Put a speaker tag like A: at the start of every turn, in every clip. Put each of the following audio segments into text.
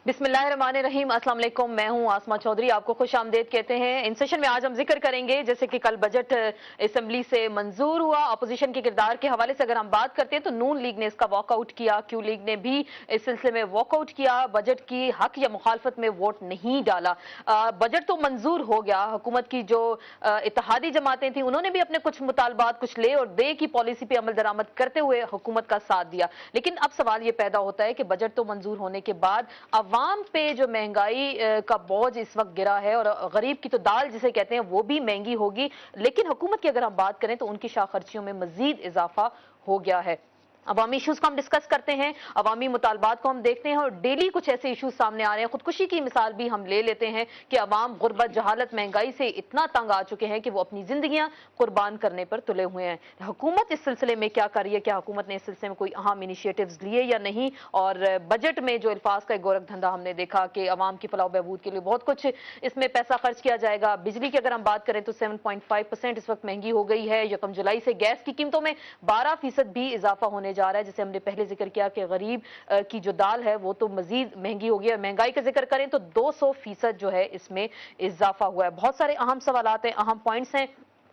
A: बिस्मिल्लाहिर्रहमानिर्रहीम। अस्सलाम वालेकुम, मैं हूं आसमा चौधरी, आपको खुश आमदेद कहते हैं। इन सेशन में आज हम जिक्र करेंगे, जैसे कि कल बजट असेंबली से मंजूर हुआ, अपोजिशन के किरदार के हवाले से अगर हम बात करते हैं तो नून लीग ने इसका वॉकआउट किया, क्यू लीग ने भी इस सिलसिले में वॉकआउट किया, बजट की हक या मुखालफत में वोट नहीं डाला। बजट तो मंजूर हो गया, हुकूमत की जो इत्तेहादी जमातें थी उन्होंने भी अपने कुछ मुतालबात, कुछ ले और दे की पॉलिसी पे अमल दरामद करते हुए हुकूमत का साथ दिया। लेकिन अब सवाल ये पैदा होता है कि बजट तो मंजूर होने के बाद अवाम पे जो महंगाई का बोझ इस वक्त गिरा है, और गरीब की तो दाल जिसे कहते हैं वो भी महंगी होगी, लेकिन हुकूमत की अगर हम बात करें तो उनकी शाख खर्चियों में मजीद इजाफा हो गया है। अवामी इशूज को हम डिस्कस करते हैं, अवामी मुतालबात को हम देखते हैं, और डेली कुछ ऐसे इशूज सामने आ रहे हैं। खुदकुशी की मिसाल भी हम ले लेते हैं कि अवाम गुर्बत, जहालत, महंगाई से इतना तंग आ चुके हैं कि वो अपनी जिंदगियां कुर्बान करने पर तुले हुए हैं। हुकूमत इस सिलसिले में क्या कर रही है, क्या हुकूमत ने इस सिलसिले में कोई अहम इनिशिएटिव्स लिए या नहीं? और बजट में जो अल्फाज का गोरख धंधा हमने देखा कि अवाम की फलाह बहबूद के लिए बहुत कुछ इसमें पैसा खर्च किया जाएगा। बिजली की अगर हम बात करें तो 7.5% इस वक्त महंगी हो गई है। यकम जुलाई से गैस की कीमतों में 12% भी इजाफा होने जा रहा है। जैसे हमने पहले जिक्र किया कि गरीब की जो दाल है वो तो मजीद महंगी होगी, और महंगाई का जिक्र करें तो 200% जो है इसमें इजाफा हुआ है। बहुत सारे अहम सवालात हैं, अहम पॉइंट्स हैं।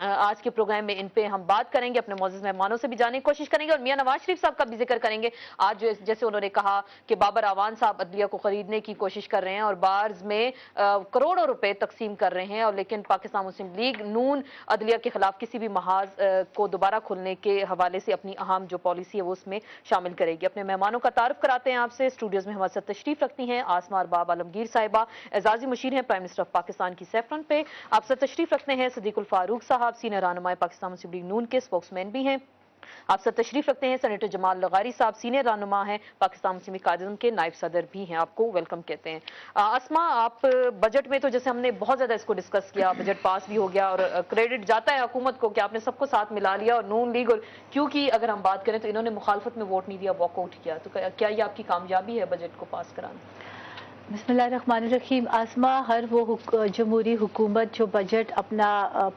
A: आज के प्रोग्राम में इन पे हम बात करेंगे, अपने मौजूद मेहमानों से भी जानने की कोशिश करेंगे, और मियां नवाज शरीफ साहब का भी जिक्र करेंगे। आज जैसे उन्होंने कहा कि बाबर आवान साहब अदलिया को खरीदने की कोशिश कर रहे हैं और बार्ज में करोड़ों रुपए तकसीम कर रहे हैं, और लेकिन पाकिस्तान मुस्लिम लीग नून अदलिया के खिलाफ किसी भी महाज को दोबारा खोलने के हवाले से अपनी अहम जो पॉलिसी है वो उसमें शामिल करेगी। अपने मेहमानों का तारुफ कराते हैं आपसे। स्टूडियोज में हमारे साथ तशरीफ रखती हैं आसमा अरबाब आलमगीर साहिबा, एजाजी मुशीर हैं प्राइम मिनिस्टर ऑफ पाकिस्तान की सेफ्रन पे। आपसे तशरीफ रखते हैं सदीकुल फारूक साहब, सीनियर रहनुमा पाकिस्तान मुस्लिम लीग नून के स्पोक्समैन भी हैं। आपसे तशरीफ रखते हैं सेनेटर जमाल लगारी साहब, सीनियर रहनुमा हैं पाकिस्तान मुस्लिम लीग कायदीन के नायब सदर भी हैं। आपको वेलकम कहते हैं। अस्मा, आप बजट में तो जैसे हमने बहुत ज्यादा इसको डिस्कस किया, बजट पास भी हो गया और क्रेडिट जाता है हुकूमत को कि आपने सबको साथ मिला लिया, और नून लीग और क्योंकि अगर हम बात करें तो इन्होंने मुखालफत में वोट नहीं दिया, वॉकआउट किया। तो क्या ये आपकी कामयाबी है बजट को पास कराने?
B: बिस्मिल्लाहिर्रहमानिर्रहीम। आसमा, हर वो जमहूरी हुकूमत जो बजट अपना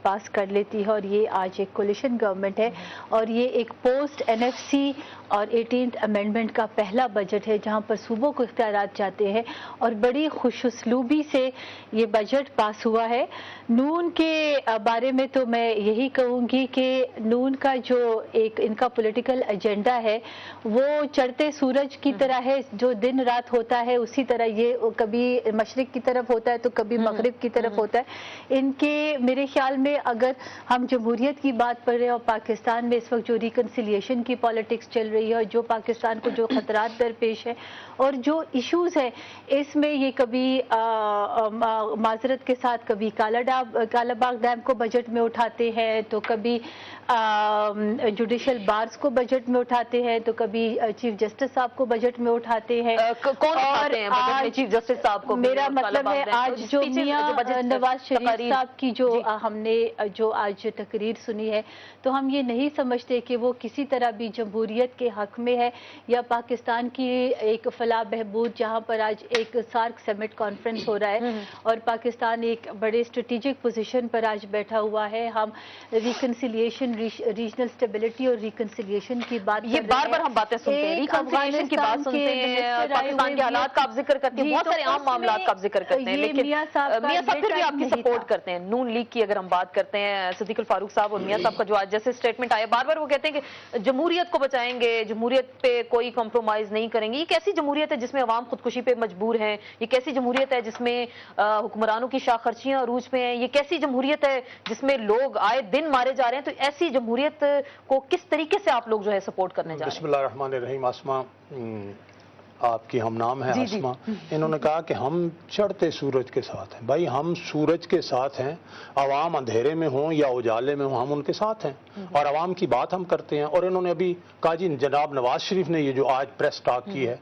B: पास कर लेती है, और ये आज एक कोलिशन गवर्नमेंट है, और ये एक पोस्ट NFC और 18th अमेंडमेंट का पहला बजट है जहाँ पर सूबों को इख्तियारात जाते हैं, और बड़ी खुशउस्लूबी से ये बजट पास हुआ है। नून के बारे में तो मैं यही कहूँगी कि नून का जो एक इनका पॉलिटिकल एजेंडा है वो चढ़ते सूरज की तरह है, जो दिन रात होता है उसी तरह ये कभी मशरिक की तरफ होता है तो कभी मगरिब की तरफ होता है। इनके मेरे ख्याल में अगर हम जमहूरियत की बात कर रहे हैं और पाकिस्तान में इस वक्त जो रिकन्सिलिएशन की पॉलिटिक्स चल रही है, और जो पाकिस्तान को जो खतरात दरपेश है और जो इश्यूज है, इसमें ये कभी माजरत के साथ कभी कालाबाग डैम को बजट में उठाते हैं, तो कभी जुडिशल बार्स को बजट में उठाते हैं, तो कभी चीफ जस्टिस साहब को बजट में उठाते हैं।
A: कौन उठाते हैं बजट में चीफ जस्टिस साहब को?
B: मेरा मतलब है आज जो मियां नवाज शरीफ साहब की जो हमने जो आज तकरीर सुनी है, तो हम ये नहीं समझते कि वो किसी तरह भी जमहूरियत के हक में है या पाकिस्तान की एक फलाह बहबूद, जहाँ पर आज एक सार्क समिट कॉन्फ्रेंस हो रहा है और पाकिस्तान एक बड़े स्ट्रेटेजिक पोजीशन पर आज बैठा हुआ है। हम रिकन्सिलिएशन, रीजनल स्टेबिलिटी और रिकन्सिलिएशन की बात, ये
A: बार हम बातें सुनते हैं, रिकन्सिलिएशन की बात सुनते हैं, पाकिस्तान के हालात का आप जिक्र करते हैं, बहुत सारे आम मामलात का आप जिक्र करते हैं, लेकिन मियां साहब फिर भी आपकी सपोर्ट करते हैं। नून लीग की अगर हम बात करते हैं, सदीकुल फारूक साहब और मियां साहब का जो आज जैसे स्टेटमेंट आया, बार बार वो कहते हैं कि जमहूरियत को बचाएंगे, जमहूरियत पे कोई कॉम्प्रोमाइज नहीं करेंगे। ये कैसी जमहूरियत है जिसमें अवाम खुदकुशी पे मजबूर हैं? ये कैसी जमहूरियत है जिसमें हुक्मरानों की शाख खर्चियां अरूज पे हैं? ये कैसी जमहूरियत है जिसमें लोग आए दिन मारे जा रहे हैं? तो ऐसी जमहूरियत को किस तरीके से आप लोग जो है सपोर्ट करने जा रहे हैं?
C: बिस्मिल्लाहिर्रहमानिर्रहीम। आसमा, आपकी हम नाम है आसमा। इन्होंने कहा कि हम चढ़ते सूरज के साथ हैं। भाई, हम सूरज के साथ हैं, अवाम अंधेरे में हो या उजाले में हो, हम उनके साथ हैं और अवाम की बात हम करते हैं। और इन्होंने अभी कहा जी, जनाब नवाज शरीफ ने ये जो आज प्रेस टॉक की है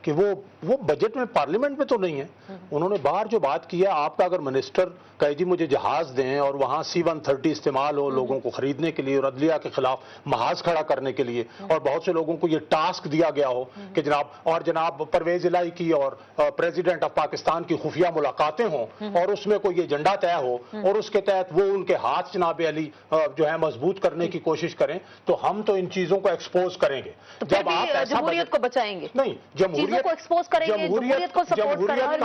C: कि वो बजट में, पार्लियामेंट में तो नहीं है। उन्होंने बाहर जो बात की है, आपका अगर मिनिस्टर कहे जी मुझे जहाज दें और वहां C-130 इस्तेमाल हो लोगों को खरीदने के लिए और अदलिया के खिलाफ महाज खड़ा करने के लिए, और बहुत से लोगों को ये टास्क दिया गया हो कि जनाब परवेज इलाही की और प्रेसिडेंट ऑफ पाकिस्तान की खुफिया मुलाकातें हों और उसमें कोई एजेंडा तय हो और उसके तहत वो उनके हाथ जनाब अली जो है मजबूत करने की कोशिश करें, तो हम तो इन चीजों को एक्सपोज करेंगे।
A: जब आप जमहूरियत को बचाएंगे,
C: नहीं, जमहूरियत
A: लोगों को एक्सपोज करेंगे, जमहूरियत को सपोर्ट करेंगे।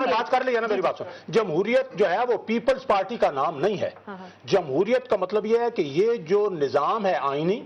C: बात कर ली है ना, मेरी बात सुन। जमहूरियत जो है वो पीपल्स पार्टी का नाम नहीं है। जमहूरियत का मतलब ये है कि ये जो निजाम है आईनी,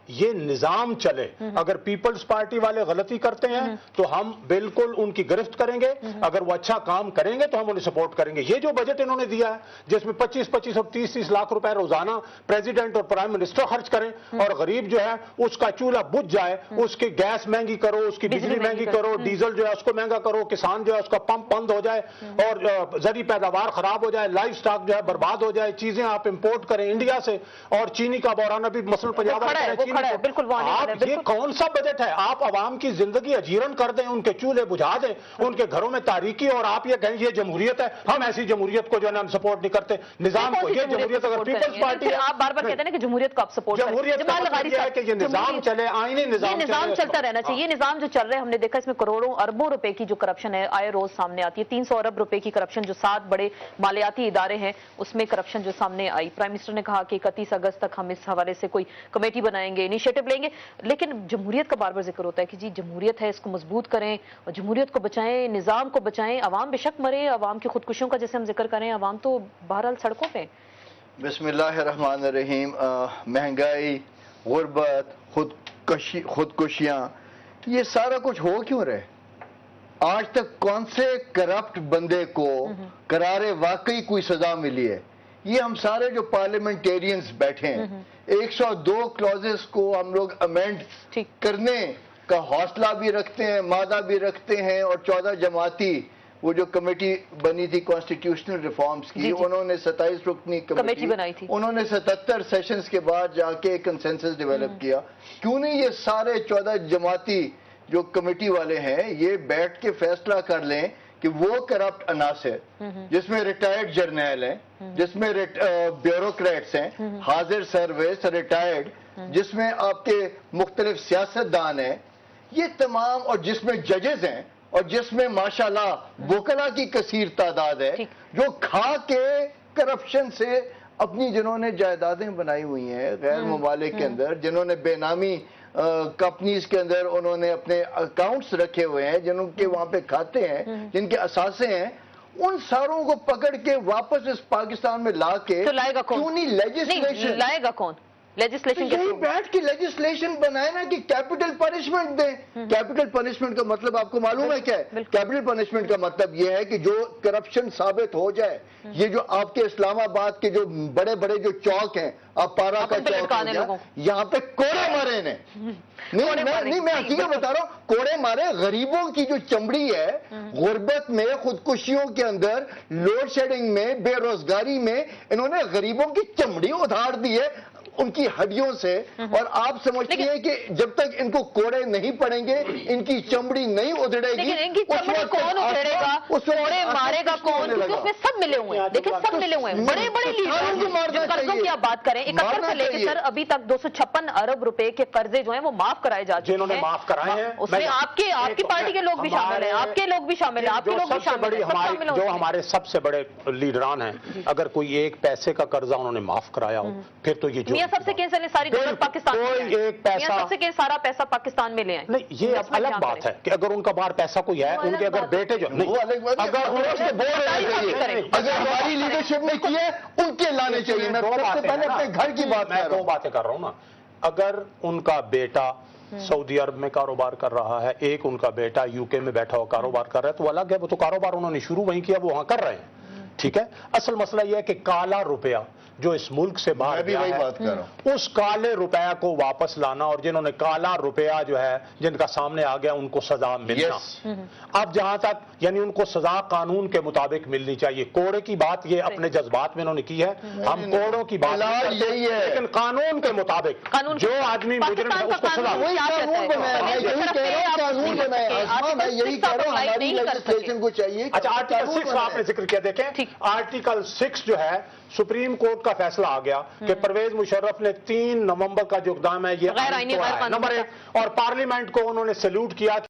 C: ये निजाम चले। अगर पीपल्स पार्टी वाले गलती करते हैं तो हम बिल्कुल उनकी गिरफ्त करेंगे, अगर वो अच्छा काम करेंगे तो हम उन्हें सपोर्ट करेंगे। ये जो बजट इन्होंने दिया है जिसमें 25-25 और 30-30 लाख रुपए रोजाना प्रेसिडेंट और प्राइम मिनिस्टर खर्च करें और गरीब जो है उसका चूल्हा बुझ जाए, उसकी गैस महंगी करो, उसकी बिजली महंगी करो, डीजल जो है उसको महंगा करो, किसान जो है उसका पंप बंद हो जाए और जरी पैदावार खराब हो जाए, लाइफ स्टॉक जो है बर्बाद हो जाए, चीजें आप इंपोर्ट करें इंडिया से, और चीनी का बौराना भी मसलन पंजाब
A: बिल्कुल।
C: आप ये कौन सा बजट है? आप आवाम की जिंदगी अजीरन कर दें, उनके चूल्हे बुझा दें, उनके घरों में तारीकी, और आप ये कहें ये जमहूरियत है। हम ऐसी जमहूरियत को जो है हम सपोर्ट नहीं करते, निजाम को। ये जमहूरियत अगर पीपल्स पार्टी,
A: आप बार बार कहते हैं कि जमहूरियत को आप सपोर्ट करें।
C: जमहूरियत का मतलब ये है कि ये निजाम चले, आईनी निजाम
A: चलता रहना चाहिए। ये निजाम जो चल रहे हैं, हमने देखा इसमें करोड़ों अरबों रुपए की जो करप्शन है आए रोज सामने आती है। 300 अरब रुपए की करप्शन जो 7 बड़े मालियाती इदारे हैं उसमें करप्शन जो सामने आई। प्राइम मिनिस्टर ने कहा कि 31 अगस्त तक हम इस हवाले से कोई कमेटी बनाएंगे, इनिशिएटिव लेंगे। लेकिन जमहूरियत का बार बार जिक्र होता है कि जी जमहूरियत है, इसको मजबूत करें और जमहूरियत को बचाएं, निजाम को बचाएं। अवाम बेशक मरे, अवाम की खुदकुशियों का जैसे हम जिक्र करें, अवाम तो बहरहाल सड़कों पे।
D: बिस्मिल्लाहिर्रहमानिर्रहीम। महंगाई, गुर्बत, खुदकुशियां, ये सारा कुछ हो क्यों रहे? आज तक कौन से करप्ट बंदे को करारे वाकई कोई सजा मिली है? ये हम सारे जो पार्लियामेंटेरियंस बैठे हैं 102 क्लॉजेस को हम लोग अमेंड करने का हौसला भी रखते हैं, मादा भी रखते हैं, और 14 जमाती वो जो कमेटी बनी थी कॉन्स्टिट्यूशनल रिफॉर्म्स की, उन्होंने 27 रुकनी कमेटी बनाई थी। उन्होंने 77 सेशंस के बाद जाके एक कंसेंसस डेवलप किया। क्यों नहीं ये सारे 14 जमाती जो कमेटी वाले हैं ये बैठ के फैसला कर लें कि वो करप्ट अनासर जिसमें रिटायर्ड जर्नैल हैं, जिसमें ब्यूरोक्रेट्स हैं, हाजिर सर्विस रिटायर्ड, जिसमें आपके मुख्तलिफ सियासतदान हैं, ये तमाम, और जिसमें जजेस हैं, और जिसमें माशाल्लाह वकला की कसीर तादाद है जो खा के करप्शन से अपनी जिन्होंने जायदादें बनाई हुई हैं गैर ममालिक के अंदर, जिन्होंने बेनामी कंपनीज के अंदर उन्होंने अपने अकाउंट्स रखे हुए हैं, जिनके वहां पे खाते हैं, जिनके असासे हैं, उन सारों को पकड़ के वापस इस पाकिस्तान में ला के
A: तो लाएगा कौन?
D: क्यों नहीं लेजिस्लेशन
A: लाएगा कौन? लेजिस्लेशन
D: यही बैठ के लेजिस्लेशन बनाए ना कि कैपिटल पनिशमेंट दें। कैपिटल पनिशमेंट का मतलब आपको मालूम है क्या है? कैपिटल पनिशमेंट का मतलब यह है कि जो करप्शन साबित हो जाए, ये जो आपके इस्लामाबाद के जो बड़े बड़े जो चौक हैं, आप पारा का चौक, यहाँ पे कोड़े मारे ने, नहीं मैं हकीकत बता रहा हूँ, कोड़े मारे। गरीबों की जो चमड़ी है, गुर्बत में, खुदकुशियों के अंदर, लोड शेडिंग में, बेरोजगारी में, इन्होंने गरीबों की चमड़ी उधार दी है उनकी हड्डियों से। और आप समझते हैं कि जब तक इनको कोड़े नहीं पड़ेंगे, इनकी चमड़ी नहीं उधड़ेगी,
A: इनकी चमड़ी कौन उधड़ेगा, कोड़े मारेगा कौन? क्योंकि उसमें सब मिले हुए हैं। देखिए सब मिले हुए हैं, बड़े बड़े लीडर। कर्जों की आप बात करें, 71 से लेकर सर अभी तक 256 अरब रुपए के कर्जे जो हैं वो माफ कराए जा चुके हैं।
C: जिन्होंने माफ कराए हैं
A: उसमें आपकी पार्टी के लोग भी शामिल हैं, आपके लोग भी शामिल हैं, आपके लोग भी शामिल हैं।
C: जो हमारे सबसे बड़े लीडरान हैं, अगर कोई एक पैसे का कर्जा उन्होंने माफ कराया हो, फिर तो ये जो
A: सबसे कैंसर ने सारी दौलत पाकिस्तान में,
C: एक पैसा
A: सबसे के सारा पैसा पाकिस्तान में ले आए।
C: नहीं, ये अब अलग बात है कि अगर उनका बाहर पैसा कोई है, उनके अगर बेटे जो नहीं,
D: अगर हमारी लीडरशिप में किए उनके लाने चाहिए। मैं पहले अपने घर की बात,
C: मैं 2 बातें कर रहा हूं ना। अगर उनका बेटा सऊदी अरब में कारोबार कर रहा है, एक उनका बेटा यूके में बैठा हुआ कारोबार कर रहा है, तो अलग है, वो तो कारोबार उन्होंने शुरू वहीं किया, वो वहां कर रहे हैं, ठीक है। असल मसला यह है कि काला रुपया जो इस मुल्क से बाहर गया है, उस काले रुपया को वापस लाना, और जिन्होंने काला रुपया जो है जिनका सामने आ गया उनको सजा मिलना। अब जहां तक यानी उनको सजा कानून के मुताबिक मिलनी चाहिए। कोड़े की बात ये अपने जज्बात में उन्होंने की है, हम कोड़ों की बात यही है, लेकिन कानून के मुताबिक जो आदमी मुजरिम है उसको सजा। अच्छा, आर्टिकल 6 आपने जिक्र किया, देखें आर्टिकल 6 जो है, सुप्रीम कोर्ट का फैसला आ गया कि परवेज मुशर्रफ ने 3 नवंबर का जो इक़दाम है ये नंबर 1, और पार्लियामेंट को उन्होंने सैल्यूट किया।